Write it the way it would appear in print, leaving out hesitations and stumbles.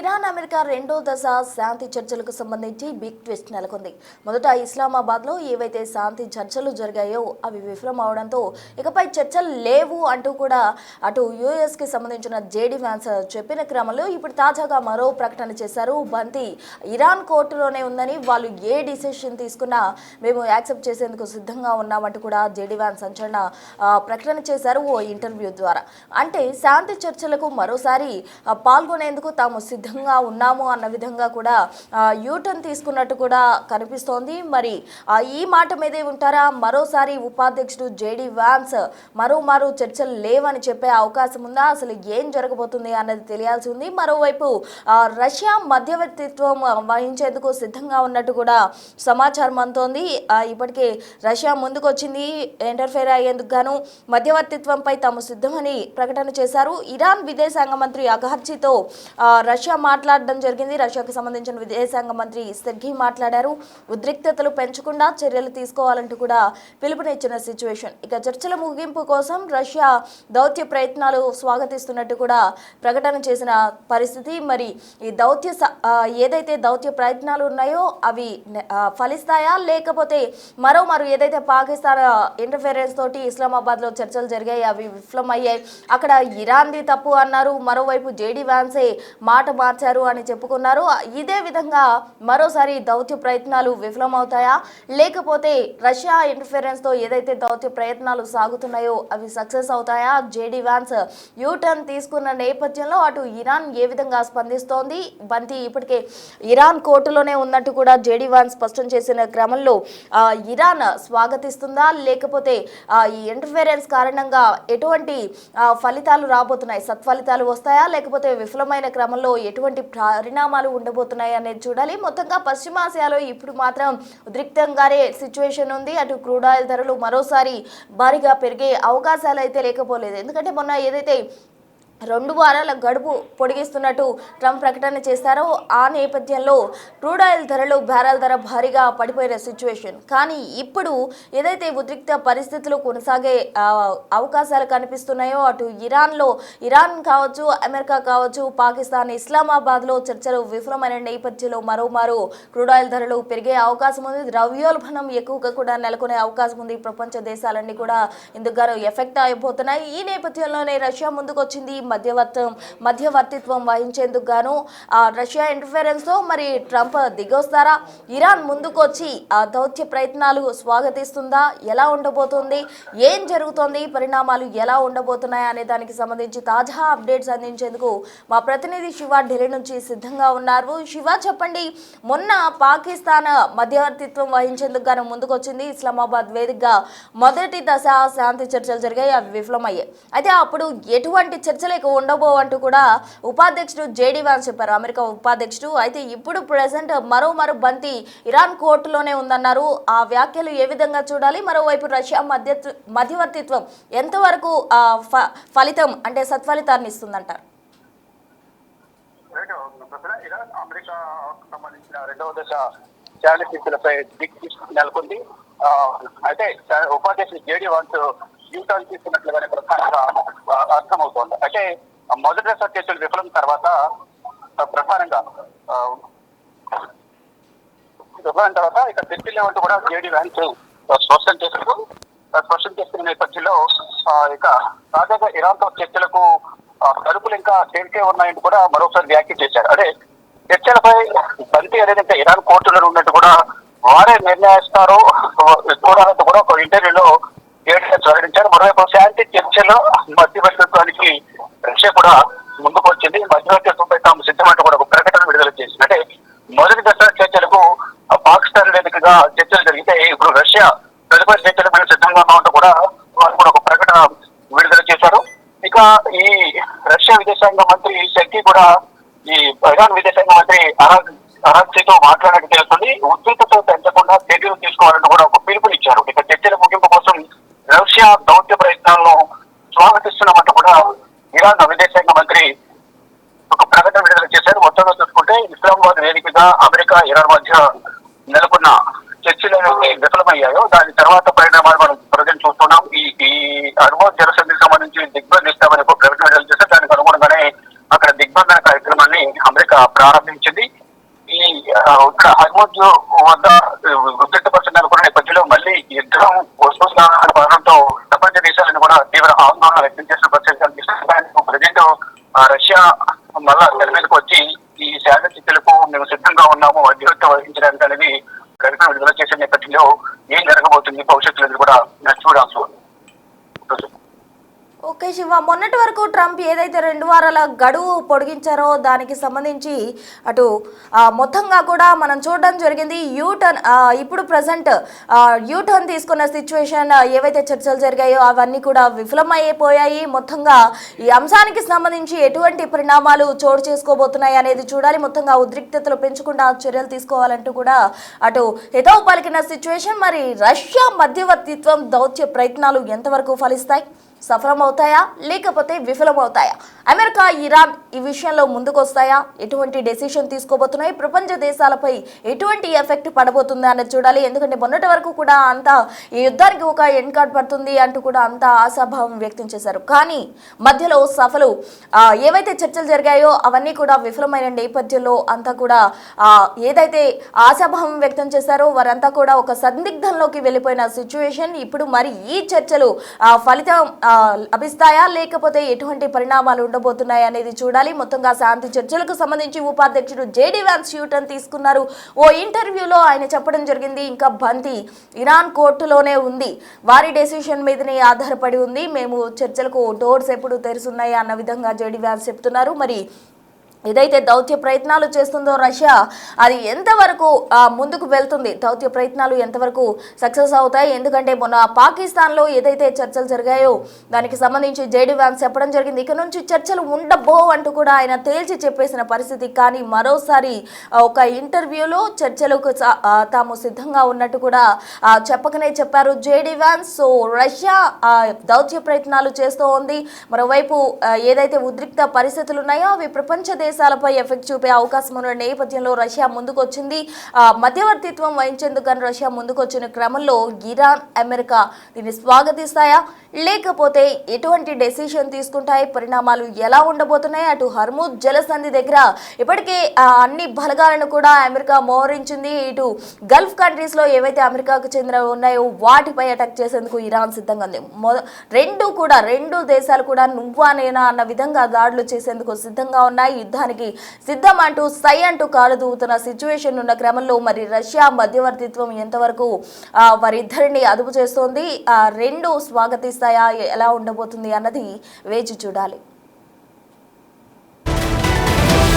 Iran America రెండో దశ శాంతి చర్చలకు సంబంధించి బిగ్ ట్విస్ట్ నెలకొంది. మొదట ఇస్లామాబాద్లో ఏవైతే శాంతి చర్చలు జరిగాయో అవి విఫలం అవడంతో ఇకపై చర్చలు లేవు అంటూ కూడా అటు యూఎస్కి సంబంధించిన జేడీ వ్యాన్స్ చెప్పిన క్రమంలో ఇప్పుడు తాజాగా మరో ప్రకటన చేశారు. బంతి ఇరాన్ కోర్టులోనే ఉందని, వాళ్ళు ఏ డిసిషన్ తీసుకున్నా మేము యాక్సెప్ట్ చేసేందుకు సిద్ధంగా ఉన్నామంటూ కూడా జేడీ వ్యాన్స్ సంచలన ప్రకటన చేశారు ఓ ఇంటర్వ్యూ ద్వారా. అంటే శాంతి చర్చలకు మరోసారి పాల్గొనేందుకు తాము సిద్ధంగా ఉన్నాము అన్న విధంగా కూడా యూటర్న్ తీసుకున్నట్టు కూడా కనిపిస్తోంది. మరి ఈ మాట మీదే ఉంటారా? మరోసారి ఉపాధ్యక్షుడు జేడీ వ్యాన్స్ మరో చర్చలు లేవని చెప్పే అవకాశం ఉందా? అసలు ఏం జరగబోతుంది అన్నది తెలియాల్సి ఉంది. మరోవైపు రష్యా మధ్యవర్తిత్వం వహించేందుకు సిద్ధంగా ఉన్నట్టు కూడా సమాచారం అందుతోంది. ఇప్పటికే రష్యా ముందుకు వచ్చింది ఇంటర్ఫేర్ అయ్యేందుకు గాను మధ్యవర్తిత్వంపై తాము సిద్ధమని ప్రకటన చేశారు. ఇరాన్ విదేశాంగ మంత్రి అగర్జీతో రష్యా మాట్లాడడం జరిగింది. రష్యాకు సంబంధించిన విదేశాంగ మంత్రి సెర్గీ మాట్లాడారు. ఉద్రిక్తతలు పెంచకుండా చర్యలు తీసుకోవాలంటూ కూడా పిలుపునిచ్చిన సిచ్యువేషన్. ఇక చర్చల ముగింపు కోసం రష్యా దౌత్య ప్రయత్నాలు స్వాగతిస్తున్నట్టు కూడా ప్రకటన చేసిన పరిస్థితి. మరి ఈ ఏదైతే దౌత్య ప్రయత్నాలు ఉన్నాయో అవి ఫలిస్తాయా, లేకపోతే మరో ఏదైతే పాకిస్తాన్ ఇంటర్ఫిరెన్స్ తోటి ఇస్లామాబాద్లో చర్చలు జరిగాయి అవి విఫలమయ్యాయి, అక్కడ ఇరాన్ది తప్పు అన్నారు, మరోవైపు జేడీ వ్యాన్సే మాట మార్చారు అని చెప్పుకున్నారు. ఇదే విధంగా మరోసారి దౌత్య ప్రయత్నాలు విఫలమవుతాయా, లేకపోతే రష్యా ఇంటర్ఫిరెన్స్ తో ఏదైతే దౌత్య ప్రయత్నాలు సాగుతున్నాయో అవి సక్సెస్ అవుతాయా? జేడీ వ్యాన్స్ యూటర్న్ తీసుకున్న నేపథ్యంలో అటు ఇరాన్ ఏ విధంగా స్పందిస్తోంది? బంతి ఇప్పటికే ఇరాన్ కోర్టులోనే ఉన్నట్టు కూడా జేడీ వ్యాన్స్ స్పష్టం చేసిన క్రమంలో ఇరాన్ స్వాగతిస్తుందా, లేకపోతే ఈ ఇంటర్ఫిరెన్స్ కారణంగా ఎటువంటి ఫలితాలు రాబోతున్నాయి, సత్ఫలితాలు వస్తాయా, లేకపోతే విఫలమైన క్రమంలో ఎటువంటి పరిణామాలు ఉండబోతున్నాయి అనేది చూడాలి. మొత్తంగా పశ్చిమాసియాలో ఇప్పుడు మాత్రం ఉద్రిక్తంగానే సిచ్యువేషన్ ఉంది. అటు క్రూడ్ ఆయిల్ ధరలు మరోసారి భారీగా పెరిగే అవకాశాలు అయితే లేకపోలేదు. ఎందుకంటే మొన్న ఏదైతే 2 వారాల గడువు పొడిగిస్తున్నట్టు ట్రంప్ ప్రకటన చేశారో ఆ నేపథ్యంలో క్రూడ్ ఆయిల్ ధరలు బ్యారెల్ ధర భారీగా పడిపోయిన సిచ్యువేషన్. కానీ ఇప్పుడు ఏదైతే ఉద్రిక్త పరిస్థితులు కొనసాగే అవకాశాలు కనిపిస్తున్నాయో అటు ఇరాన్ కావచ్చు, అమెరికా కావచ్చు, పాకిస్తాన్ ఇస్లామాబాద్లో చర్చలు విఫలమైన నేపథ్యంలో మరోమారు క్రూడ్ ఆయిల్ ధరలు పెరిగే అవకాశం ఉంది. ద్రవ్యోల్బణం ఎక్కువగా కూడా నెలకొనే అవకాశం ఉంది. ప్రపంచ దేశాలన్నీ కూడా ఇందుకు ఎఫెక్ట్ అయిపోతున్నాయి. ఈ నేపథ్యంలోనే రష్యా ముందుకు వచ్చింది మధ్యవర్తిత్వం వహించేందుకు గాను. రష్యా ఇంటర్ఫిరెన్స్ తో మరి ట్రంప్ దిగొస్తారా? ఇరాన్ ముందుకు వచ్చి ఆ దౌత్య ప్రయత్నాలు స్వాగతిస్తుందా? ఎలా ఉండబోతుంది? ఏం జరుగుతోంది? పరిణామాలు ఎలా ఉండబోతున్నాయి అనే దానికి సంబంధించి తాజా అప్డేట్స్ అందించేందుకు మా ప్రతినిధి శివ ఢిల్లీ నుంచి సిద్ధంగా ఉన్నారు. శివ, చెప్పండి, మొన్న పాకిస్తాన్ మధ్యవర్తిత్వం వహించేందుకు గాను ముందుకు వచ్చింది. ఇస్లామాబాద్ వేదికగా మొదటి దశ శాంతి చర్చలు జరిగాయి, అవి విఫలమయ్యాయి. అయితే అప్పుడు ఎటువంటి చర్చలు ఉండబోవంటూ కూడా ఉపాధ్యక్షుడు జేడీ వ్యాన్స్ చెప్పారు, అమెరికా ఉపాధ్యక్షుడు. అయితే ఇప్పుడు ప్రెసెంట్ మరో బంతి ఇరాన్ కోర్టులోనే ఉందన్నారు. ఆ వ్యాఖ్యలు ఏ విధంగా చూడాలి? మరోవైపు రష్యా మధ్యవర్తిత్వం ఎంతవరకు ఫలితం అంటే సత్ఫలితాన్ని ఇస్తుందంటారు? అమెరికా సంబంధించిన రెండవ దశ శాంతి చర్చలపై నెలకొంది. అయితే ఉపాధ్యక్షుడు జేడీ వ్యాన్స్ యూటర్న్ తీసుకున్నట్లుగానే ప్రధానంగా అర్థమవుతోంది. అంటే మొదటి దశ చర్చలు విఫలం తర్వాత ప్రధానంగా ఇక చర్చలు లేవంటూ కూడా జేడీ వ్యాన్స్ స్పష్టం చేస్తున్న నేపథ్యంలో ఇక తాజాగా ఇరాన్తో చర్చలకు తలుపులు ఇంకా తెరిచే ఉన్నాయంటూ కూడా మరోసారి వ్యాఖ్య చేశారు. అదే చర్చలపై బంతి ఏదైతే ఇరాన్ కోర్టులో ఉన్నట్టు కూడా వారే నిర్ణయిస్తారు చూడాలంటూ కూడా ఒక ఇంటర్వ్యూలో వెల్లడించారు. మరోవైపు శాంతి చర్చలో మధ్యవర్తిత్వానికి రష్యా కూడా ముందుకు వచ్చింది. మధ్యవర్తిత్వంపై తాము సిద్ధమంటూ కూడా ఒక ప్రకటన విడుదల చేసింది. అంటే మొదటి దశ చర్చలకు పాకిస్తాన్ వేదికగా చర్చలు జరిగితే ఇప్పుడు రష్యా తదుపరి చర్చలకు సిద్ధంగా ఉన్నట్టు కూడా వారు కూడా ఒక ప్రకటన విడుదల చేశారు. ఇక ఈ రష్యా విదేశాంగ మంత్రి సెర్గీ కూడా ఈ ఇరాన్ విదేశాంగ మంత్రి అరాగ్జీతో మాట్లాడినట్టు తెలుస్తుంది. ఉద్రిక్తతో పెంచకుండా చర్యలు తీసుకోవాలంటూ కూడా ఒక పిలుపునిచ్చారు. ఇక చర్చల ముగింపు కోసం రష్యా దౌత్య ప్రయత్నాలను స్వాగతిస్తున్నామంటూ కూడా ఇరాన్ విదేశాంగ మంత్రి ఒక ప్రకటన విడుదల చేశారు. మొత్తంగా చూసుకుంటే ఇస్లామాబాద్ వేదికగా అమెరికా ఇరాన్ మధ్య నెలకొన్న చర్చలు విఫలమయ్యాయో దాని తర్వాత పరిణామాలు మనం ప్రజెంట్ చూస్తున్నాం. ఈ అనుభవ జలసంధికి సంబంధించి దిగ్బంధిస్తామని ఒక ప్రకటన విడుదల చేశారు. దానికి అనుగుణంగానే అక్కడ దిగ్బంధన కార్యక్రమాన్ని అమెరికా ప్రారంభించింది. ఈ ఇక్కడ హర్మోజ్ వద్ద ఉద్రిక్తపరిచిన అనుకున్న నేపథ్యంలో మళ్ళీ యుద్ధం వస్తుండడంతో ప్రపంచ దేశాలను కూడా తీవ్ర ఆందోళన వ్యక్తం చేసిన పరిస్థితి కనిపిస్తుంది. ప్రజెంట్ రష్యా మళ్ళా తెర మీదకి వచ్చి ఈ శాంతి చర్చలకు మేము సిద్ధంగా ఉన్నాము, అధ్యక్షత వహించడానికి అనేది ప్రకటన విడుదల చేసే నేపథ్యంలో ఏం జరగబోతుంది భవిష్యత్తులో కూడా చూడాల్సి ఉంది. ఓకే శివ, మొన్నటి వరకు ట్రంప్ ఏదైతే 2 వారాల గడువు పొడిగించారో దానికి సంబంధించి అటు మొత్తంగా కూడా మనం చూడడం జరిగింది. యూటర్న్ ఇప్పుడు ప్రజెంట్ యూటర్న్ తీసుకున్న సిచ్యువేషన్ ఏవైతే చర్చలు జరిగాయో అవన్నీ కూడా విఫలమైపోయాయి. మొత్తంగా ఈ అంశానికి సంబంధించి ఎటువంటి పరిణామాలు చోటు చేసుకోబోతున్నాయి అనేది చూడాలి. మొత్తంగా ఉద్రిక్తతలు పెంచకుండా చర్యలు తీసుకోవాలంటూ కూడా అటు హితవు పలికిన సిచ్యువేషన్. మరి రష్యా మధ్యవర్తిత్వం దౌత్య ప్రయత్నాలు ఎంతవరకు ఫలిస్తాయి? సఫలమవుతాయా లేకపోతే విఫలమవుతాయా? అమెరికా, ఇరాన్ ఈ విషయంలో ముందుకొస్తాయా? ఎటువంటి డెసిషన్ తీసుకోబోతున్నాయి? ప్రపంచ దేశాలపై ఎటువంటి ఎఫెక్ట్ పడబోతుంది అనేది చూడాలి. ఎందుకంటే మొన్నటి వరకు కూడా అంతా ఈ యుద్ధానికి ఒక ఎండ్ కార్డ్ పడుతుంది అంటూ కూడా అంతా ఆశాభావం వ్యక్తం చేశారు. కానీ మధ్యలో ఏవైతే చర్చలు జరిగాయో అవన్నీ కూడా విఫలమైన నేపథ్యంలో అంతా కూడా ఏదైతే ఆశాభావం వ్యక్తం చేశారో వారంతా కూడా ఒక సందిగ్ధంలోకి వెళ్ళిపోయిన సిచ్యువేషన్. ఇప్పుడు మరి ఈ చర్చలు ఫలితం లభిస్తాయా లేకపోతే ఎటువంటి పరిణామాలు ఉండబోతున్నాయి అనేది చూడాలి. మొత్తంగా శాంతి చర్చలకు సంబంధించి ఉపాధ్యక్షుడు జేడీ వ్యాన్స్ యూటర్న్ తీసుకున్నారు. ఓ ఇంటర్వ్యూలో ఆయన చెప్పడం జరిగింది, ఇంకా బంతి ఇరాన్ కోర్టులోనే ఉంది, వారి డెసిషన్ మీదనే ఆధారపడి ఉంది, మేము చర్చలకు డోర్స్ ఎప్పుడు తెరుస్తున్నాయి అన్న విధంగా జేడీ వ్యాన్స్ చెప్తున్నారు. మరి ఏదైతే దౌత్య ప్రయత్నాలు చేస్తుందో రష్యా, అది ఎంతవరకు ముందుకు వెళ్తుంది, దౌత్య ప్రయత్నాలు ఎంతవరకు సక్సెస్ అవుతాయి? ఎందుకంటే మొన్న పాకిస్తాన్లో ఏదైతే చర్చలు జరిగాయో దానికి సంబంధించి జేడీ వ్యాన్స్ చెప్పడం జరిగింది, ఇక నుంచి చర్చలు ఉండబో అంటూ కూడా ఆయన తేల్చి చెప్పేసిన పరిస్థితి. కానీ మరోసారి ఒక ఇంటర్వ్యూలో చర్చలకు తాము సిద్ధంగా ఉన్నట్టు కూడా చెప్పకనే చెప్పారు జేడీ వ్యాన్స్. సో రష్యా దౌత్య ప్రయత్నాలు చేస్తూ ఉంది. మరోవైపు ఏదైతే ఉద్రిక్త పరిస్థితులు ఉన్నాయో అవి ప్రపంచ దేశాలపై ఎఫెక్ట్ చూపే అవకాశం ఉన్న నేపథ్యంలో రష్యా ముందుకొచ్చింది. మధ్యవర్తిత్వం వహించేందుకు రష్యా ముందుకొచ్చిన క్రమంలో ఇరాన్, అమెరికా దీన్ని స్వాగతిస్తాయా లేకపోతే ఎటువంటి డెసిషన్ తీసుకుంటాయి? పరిణామాలు ఎలా ఉండబోతున్నాయి? అటు హర్మూజ్ జలసంధి దగ్గర ఇప్పటికే అన్ని బలగాలను కూడా అమెరికా మోహరించింది. ఇటు గల్ఫ్ కంట్రీస్లో ఏవైతే అమెరికాకు చెందిన ఉన్నాయో వాటిపై అటాక్ చేసేందుకు ఇరాన్ సిద్ధంగా ఉంది. రెండు దేశాలు కూడా నువ్వా నేనా అన్న విధంగా దాడులు చేసేందుకు సిద్ధంగా ఉన్నాయి. యుద్ధానికి సిద్ధం అంటూ సై అంటూ కాలు దూవుతున్న సిచ్యువేషన్ ఉన్న క్రమంలో మరి రష్యా మధ్యవర్తిత్వం ఎంతవరకు వారిద్దరిని అదుపు చేస్తోంది? రెండు స్వాగతిస్తాయా? ఎలా ఉండబోతుంది అన్నది వేచి చూడాలి.